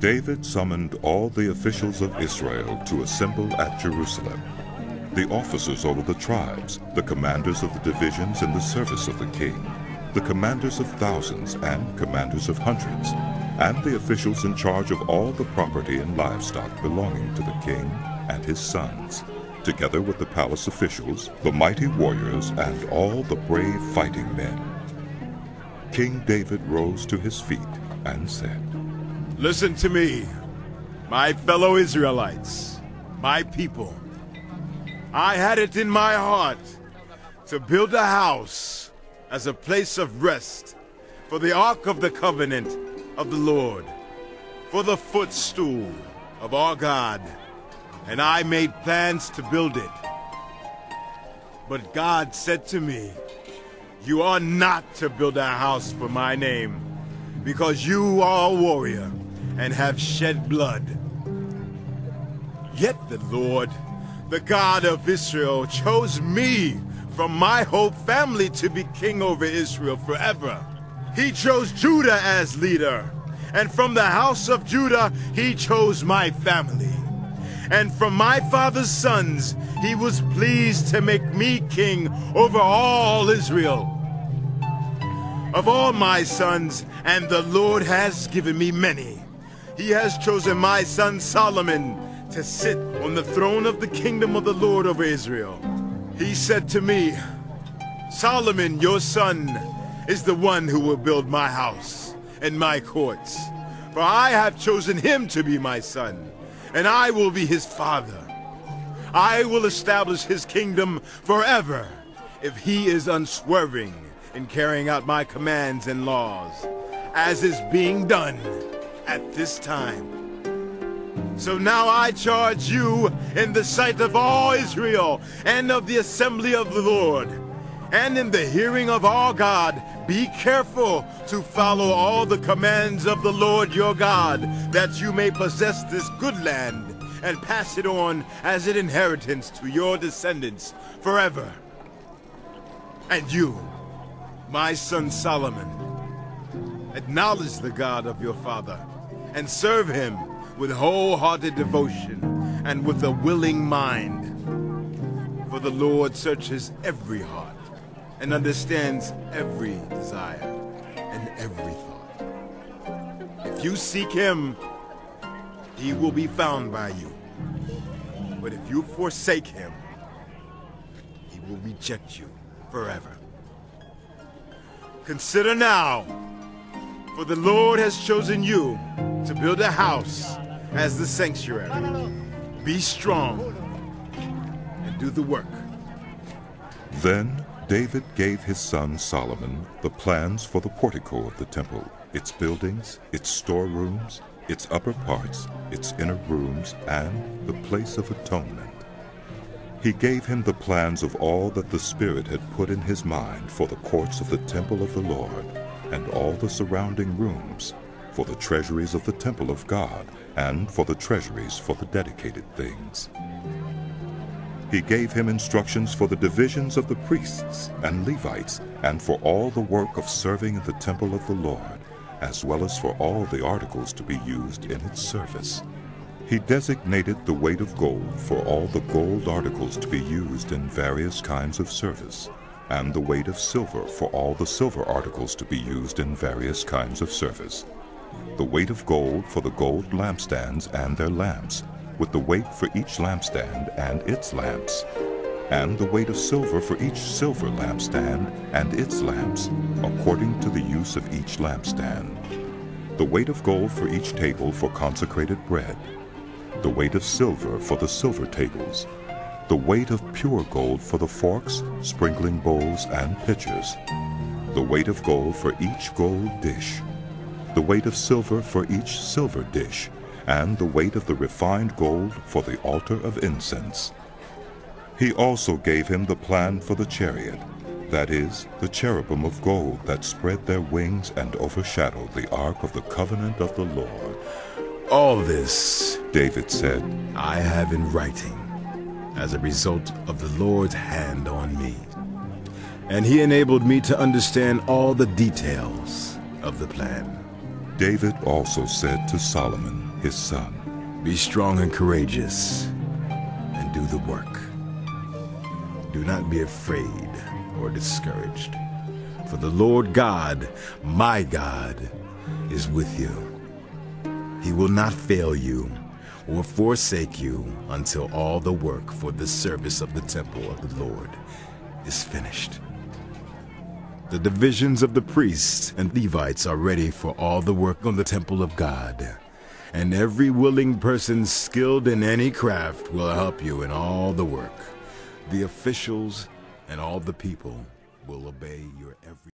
David summoned all the officials of Israel to assemble at Jerusalem. The officers over the tribes, the commanders of the divisions in the service of the king, the commanders of thousands and commanders of hundreds, and the officials in charge of all the property and livestock belonging to the king and his sons, together with the palace officials, the mighty warriors, and all the brave fighting men. King David rose to his feet and said, "Listen to me, my fellow Israelites, my people. I had it in my heart to build a house as a place of rest for the Ark of the Covenant of the Lord, for the footstool of our God, and I made plans to build it. But God said to me, 'You are not to build a house for my name, because you are a warrior and have shed blood.' Yet the Lord, the God of Israel, chose me from my whole family to be king over Israel forever. He chose Judah as leader, and from the house of Judah he chose my family. And from my father's sons he was pleased to make me king over all Israel. Of all my sons, and the Lord has given me many, he has chosen my son Solomon to sit on the throne of the kingdom of the Lord over Israel. He said to me, 'Solomon, your son, is the one who will build my house and my courts. For I have chosen him to be my son, and I will be his father. I will establish his kingdom forever if he is unswerving in carrying out my commands and laws, as is being done at this time. So now I charge you in the sight of all Israel and of the assembly of the Lord, and in the hearing of our God, be careful to follow all the commands of the Lord your God, that you may possess this good land and pass it on as an inheritance to your descendants forever. And you, my son Solomon, acknowledge the God of your father and serve him with wholehearted devotion and with a willing mind. For the Lord searches every heart and understands every desire and every thought. If you seek him, he will be found by you. But if you forsake him, he will reject you forever. Consider now, for the Lord has chosen you to build a house as the sanctuary. Be strong and do the work." Then David gave his son Solomon the plans for the portico of the temple, its buildings, its storerooms, its upper parts, its inner rooms, and the place of atonement. He gave him the plans of all that the Spirit had put in his mind for the courts of the temple of the Lord, and all the surrounding rooms, for the treasuries of the temple of God, and for the treasuries for the dedicated things. He gave him instructions for the divisions of the priests and Levites, and for all the work of serving in the temple of the Lord, as well as for all the articles to be used in its service. He designated the weight of gold for all the gold articles to be used in various kinds of service, and the weight of silver for all the silver articles to be used in various kinds of service. The weight of gold for the gold lampstands and their lamps, with the weight for each lampstand and its lamps, and the weight of silver for each silver lampstand and its lamps, according to the use of each lampstand. The weight of gold for each table for consecrated bread, the weight of silver for the silver tables, the weight of pure gold for the forks, sprinkling bowls, and pitchers, the weight of gold for each gold dish, the weight of silver for each silver dish, and the weight of the refined gold for the altar of incense. He also gave him the plan for the chariot, that is, the cherubim of gold that spread their wings and overshadowed the ark of the covenant of the Lord. "All this," David said, "I have in writing as a result of the Lord's hand on me. And he enabled me to understand all the details of the plan. David also said to Solomon, his son, "Be strong and courageous, and do the work. Do not be afraid or discouraged, for the Lord God, my God, is with you. He will not fail you or forsake you until all the work for the service of the temple of the Lord is finished." The divisions of the priests and Levites are ready for all the work on the temple of God, and every willing person skilled in any craft will help you in all the work. The officials and all the people will obey your every